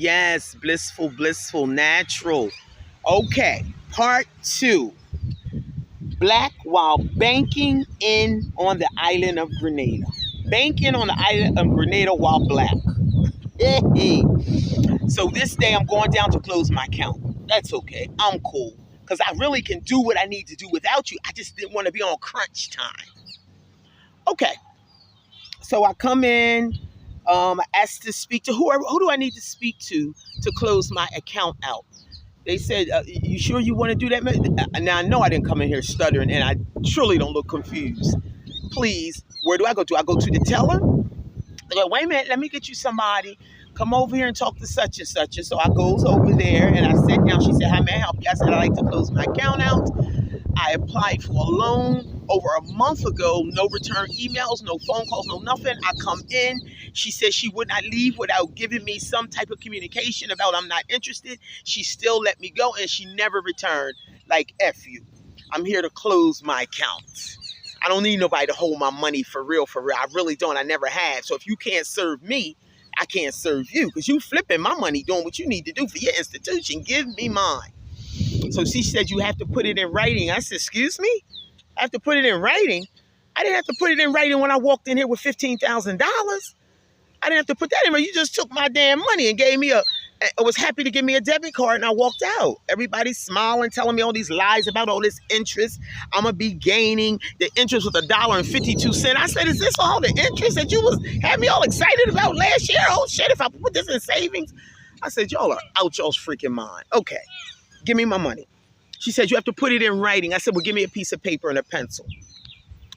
Yes, blissful, blissful, natural. Okay, part 2. Black while banking in on the island of Grenada. Banking on the island of Grenada while black. Hey. So this day I'm going down to close my account. That's okay. I'm cool. Because I really can do what I need to do without you. I just didn't want to be on crunch time. Okay. So I come in. I asked to speak to whoever. Who do I need to speak to close my account out? They said, you sure you want to do that? Now, I know I didn't come in here stuttering, and I truly don't look confused. Please, where do I go to? I go to the teller? They go, wait a minute, let me get you somebody. Come over here and talk to such and such. And so I goes over there, and I sat down. She said, how may I help you? I said, I'd like to close my account out. I applied for a loan over a month ago. No return emails, no phone calls, no nothing. I come in. She said she would not leave without giving me some type of communication about I'm not interested. She still let me go, and she never returned. Like, F you. I'm here to close my account. I don't need nobody to hold my money for real, for real. I really don't. I never have. So if you can't serve me, I can't serve you, because you flipping my money doing what you need to do for your institution. Give me mine. So she said, you have to put it in writing. I said, excuse me? I have to put it in writing? I didn't have to put it in writing when I walked in here with $15,000. I didn't have to put that in writing. You just took my damn money and gave me was happy to give me a debit card, and I walked out. Everybody's smiling, telling me all these lies about all this interest. I'm going to be gaining the interest with $1.52. I said, is this all the interest that you had me all excited about last year? Oh, shit, if I put this in savings? I said, y'all are out y'all's freaking mind. Okay, give me my money. She said, you have to put it in writing. I said, well, give me a piece of paper and a pencil.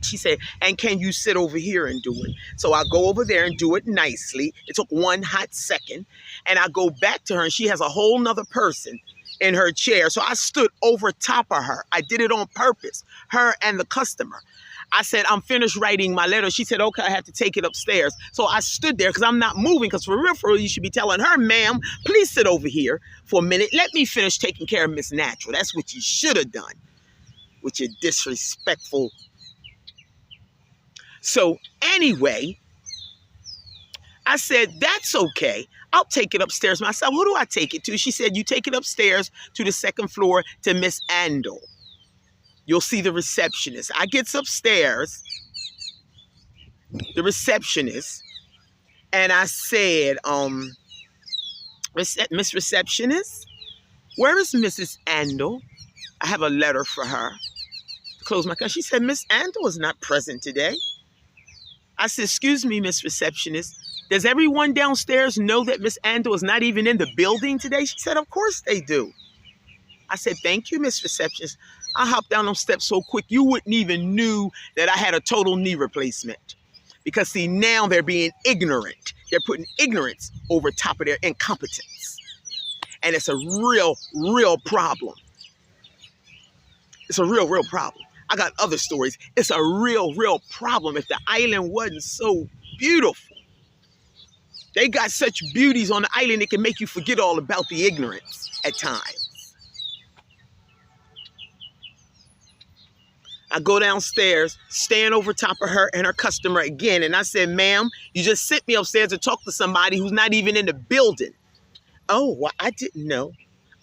She said, and can you sit over here and do it? So I go over there and do it nicely. It took one hot second. And I go back to her, and she has a whole nother person in her chair. So I stood over top of her. I did it on purpose, her and the customer. I said, I'm finished writing my letter. She said, okay, I have to take it upstairs. So I stood there because I'm not moving, because for real, you should be telling her, ma'am, please sit over here for a minute. Let me finish taking care of Miss Natural. That's what you should have done with your disrespectful. So anyway, I said, that's okay. I'll take it upstairs myself. Who do I take it to? She said, you take it upstairs to the second floor to Miss Andel. You'll see the receptionist. I gets upstairs, the receptionist, and I said, Miss Receptionist, where is Mrs. Andel? I have a letter for her to close my account. She said, Miss Andel is not present today. I said, excuse me, Miss Receptionist, does everyone downstairs know that Miss Andel is not even in the building today? She said, of course they do. I said, thank you, Miss Receptionist. I hopped down those steps so quick, you wouldn't even knew that I had a total knee replacement. Because, see, now they're being ignorant. They're putting ignorance over top of their incompetence. And it's a real problem. It's a real problem. I got other stories. It's a real problem. If the island wasn't so beautiful, they got such beauties on the island, it can make you forget all about the ignorance at times. I go downstairs, stand over top of her and her customer again. And I said, ma'am, you just sent me upstairs to talk to somebody who's not even in the building. Oh, well, I didn't know.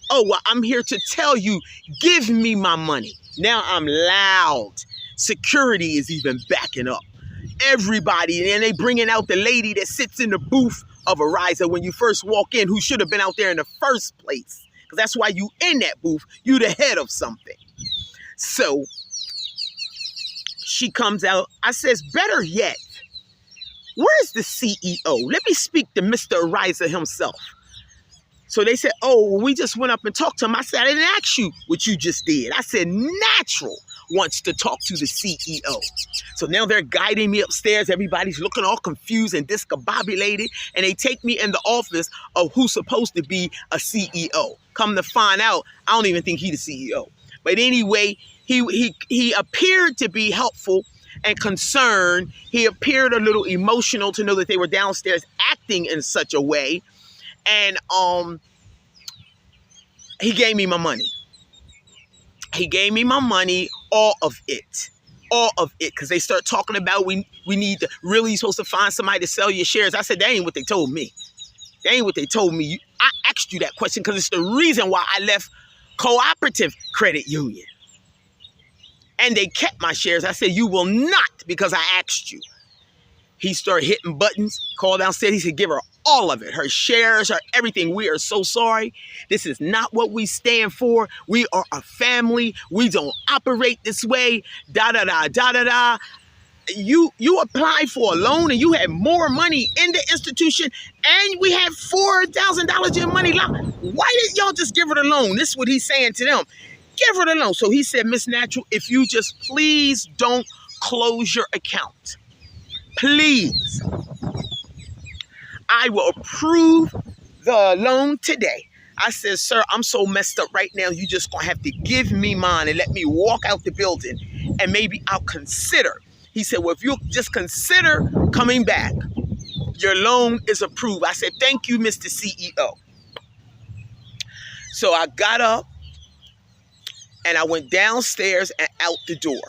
Oh, well, I'm here to tell you, give me my money. Now I'm loud. Security is even backing up. Everybody, and they bringing out the lady that sits in the booth of Ariza when you first walk in, who should have been out there in the first place. Because that's why you in that booth. You the head of something. So she comes out. I says, better yet, where's the CEO? Let me speak to Mr. Ariza himself. So they said, oh, we just went up and talked to him. I said, I didn't ask you what you just did. I said, Natural wants to talk to the CEO. So now they're guiding me upstairs. Everybody's looking all confused and discombobulated. And they take me in the office of who's supposed to be a CEO. Come to find out, I don't even think he's the CEO. But anyway, he appeared to be helpful and concerned. He appeared a little emotional to know that they were downstairs acting in such a way. And he gave me my money. He gave me my money, all of it. All of it. Because they start talking about we need to really supposed to find somebody to sell your shares. I said, that ain't what they told me. That ain't what they told me. I asked you that question because it's the reason why I left Cooperative Credit Union. And they kept my shares. I said, you will not, because I asked you. He started hitting buttons, called downstairs. He said, give her all of it, her shares, her everything. We are so sorry. This is not what we stand for. We are a family. We don't operate this way. Da, da, da, da, da, da. You applied for a loan and you had more money in the institution and we had $4,000 in money locked. Why didn't y'all just give her the loan? This is what he's saying to them. Give her the loan. So he said, Miss Natural, if you just please don't close your account. Please. I will approve the loan today. I said, sir, I'm so messed up right now. You just gonna have to give me mine and let me walk out the building and maybe I'll consider. He said, well, if you'll just consider coming back, your loan is approved. I said, thank you, Mr. CEO. So I got up and I went downstairs and out the door.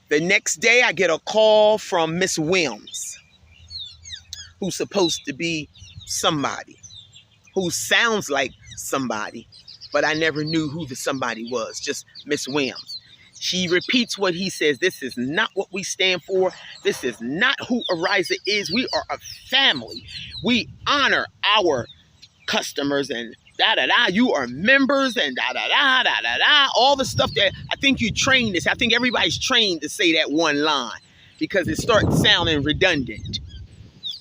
The next day, I get a call from Miss Williams, who's supposed to be somebody, who sounds like somebody, but I never knew who the somebody was, just Miss Williams. She repeats what he says. This is not what we stand for. This is not who Ariza is. We are a family. We honor our customers and da-da-da. You are members and da-da-da, da-da-da. All the stuff that I think you trained this. I think everybody's trained to say that one line because it starts sounding redundant.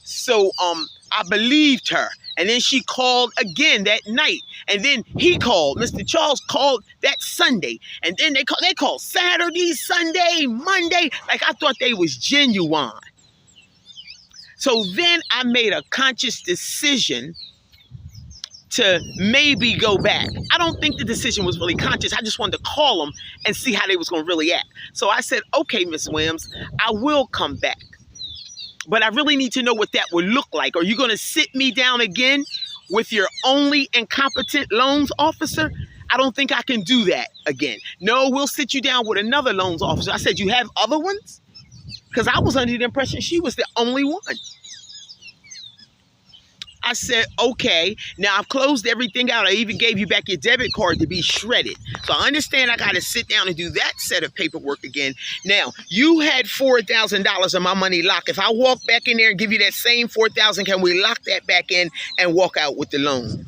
So I believed her. And then she called again that night. And then he called. Mr. Charles called that Sunday. And then they called Saturday, Sunday, Monday. Like I thought they was genuine. So then I made a conscious decision to maybe go back. I don't think the decision was really conscious. I just wanted to call them and see how they was going to really act. So I said, okay, Miss Williams, I will come back. But I really need to know what that would look like. Are you going to sit me down again with your only incompetent loans officer? I don't think I can do that again. No, we'll sit you down with another loans officer. I said, you have other ones? Because I was under the impression she was the only one. I said, okay, now I've closed everything out. I even gave you back your debit card to be shredded. So I understand I got to sit down and do that set of paperwork again. Now, you had $4,000 of my money locked. If I walk back in there and give you that same $4,000, can we lock that back in and walk out with the loan?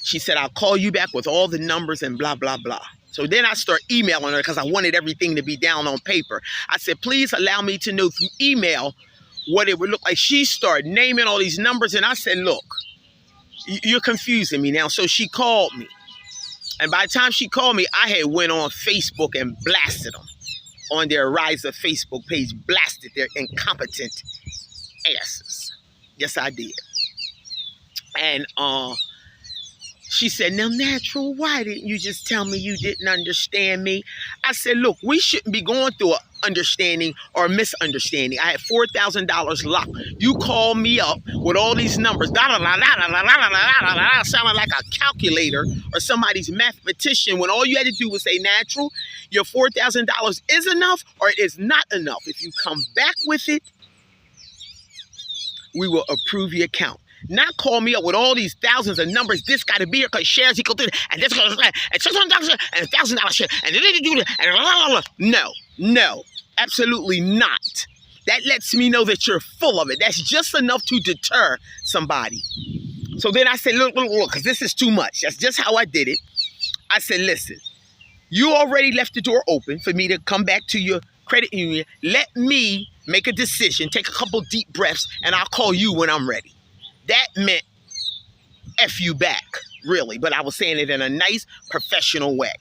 She said, I'll call you back with all the numbers and blah, blah, blah. So then I start emailing her because I wanted everything to be down on paper. I said, please allow me to know through email what it would look like. She started naming all these numbers, and I said, look, you're confusing me now. So she called me. And by the time she called me, I had went on Facebook and blasted them on their Ariza Facebook page, blasted their incompetent asses. Yes, I did. And she said, now, Natural, why didn't you just tell me you didn't understand me? I said, look, we shouldn't be going through an understanding or misunderstanding. I had $4,000 locked. You called me up with all these numbers, sounding like a calculator or somebody's mathematician when all you had to do was say, Natural, your $4,000 is enough or it is not enough. If you come back with it, we will approve your account. Not call me up with all these thousands of numbers. This got to be here because shares equal to, and this goes, and $600 and $1,000 share, and no, absolutely not. That lets me know that you're full of it. That's just enough to deter somebody. So then I said, look, because this is too much. That's just how I did it. I said, listen, you already left the door open for me to come back to your credit union. Let me make a decision, take a couple deep breaths, and I'll call you when I'm ready. That meant F you back, really. But I was saying it in a nice, professional way.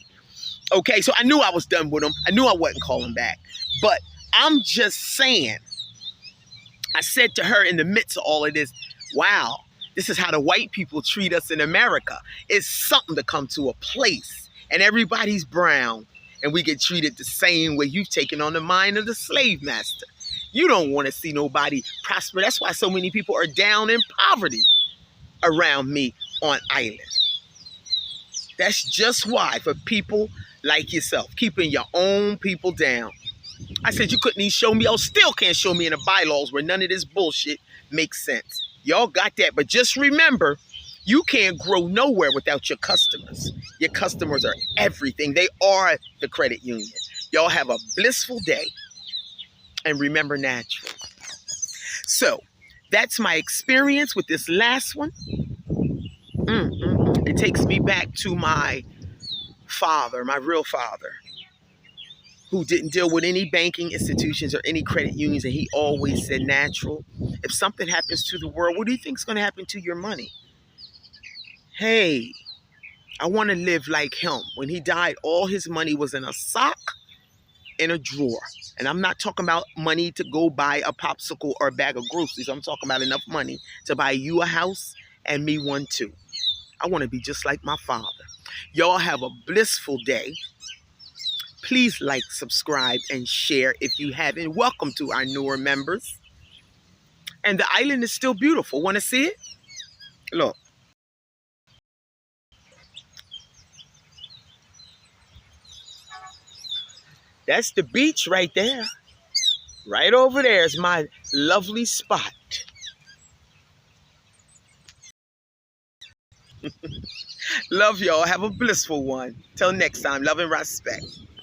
Okay, so I knew I was done with him. I knew I wasn't calling back. But I'm just saying, I said to her in the midst of all of this, wow, this is how the white people treat us in America. It's something to come to a place and everybody's brown and we get treated the same way you've taken on the mind of the slave master. You don't want to see nobody prosper. That's why so many people are down in poverty around me on island. That's just why, for people like yourself, keeping your own people down. I said you couldn't even show me. Oh, still can't show me in the bylaws where none of this bullshit makes sense. Y'all got that. But just remember, you can't grow nowhere without your customers. Your customers are everything. They are the credit union. Y'all have a blissful day. And remember natural. So that's my experience with this last one. It takes me back to my father, my real father, who didn't deal with any banking institutions or any credit unions, and he always said natural. If something happens to the world, what do you think is going to happen to your money? Hey, I want to live like him. When he died, all his money was in a sock in a drawer. And I'm not talking about money to go buy a popsicle or a bag of groceries. I'm talking about enough money to buy you a house and me one too. I want to be just like my father. Y'all have a blissful day. Please like, subscribe, and share if you haven't. Welcome to our newer members. And the island is still beautiful. Want to see it? Look. That's the beach right there. Right over there is my lovely spot. Love y'all. Have a blissful one. Till next time. Love and respect.